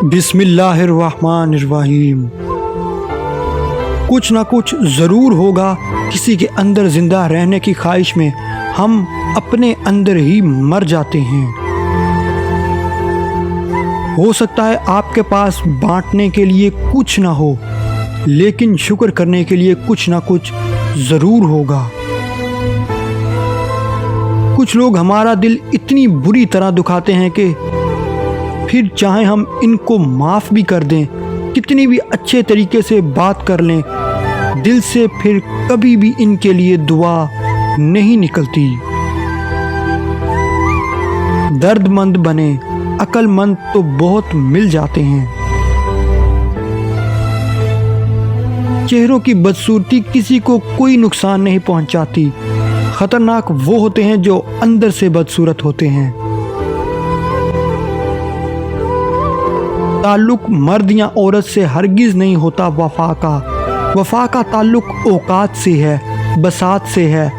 बिस्मिल्लाहिर्रहमानिर्रहीम। कुछ ना कुछ ज़रूर होगा। किसी के अंदर ज़िंदा रहने की ख्वाहिश में हम अपने अंदर ही मर जाते हैं। हो सकता है आपके पास बांटने के लिए कुछ ना हो, लेकिन शुक्र करने के लिए कुछ ना कुछ ज़रूर होगा। कुछ लोग हमारा दिल इतनी बुरी तरह दुखाते हैं कि फिर चाहे हम इनको माफ़ भी कर दें, कितनी भी अच्छे तरीके से बात कर लें, दिल से फिर कभी भी इनके लिए दुआ नहीं निकलती। दर्दमंद बने, अक्लमंद तो बहुत मिल जाते हैं। चेहरों की बदसूरती किसी को कोई नुकसान नहीं पहुंचाती। खतरनाक वो होते हैं जो अंदर से बदसूरत होते हैं। ताल्लुक मर्द या औरत से हरगिज नहीं होता वफा का ताल्लुक औकात से है, बसात से है।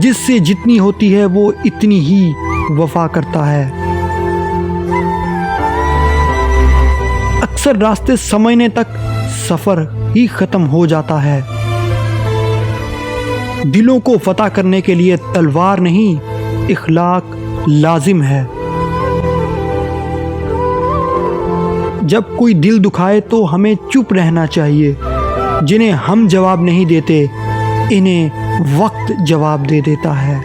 जिससे जितनी होती है वो इतनी ही वफा करता है। अक्सर रास्ते समझने तक सफ़र ही ख़त्म हो जाता है। दिलों को फतह करने के लिए तलवार नहीं, इखलाक लाजिम है। जब कोई दिल दुखाए तो हमें चुप रहना चाहिए। जिन्हें हम जवाब नहीं देते, इन्हें वक्त जवाब दे देता है।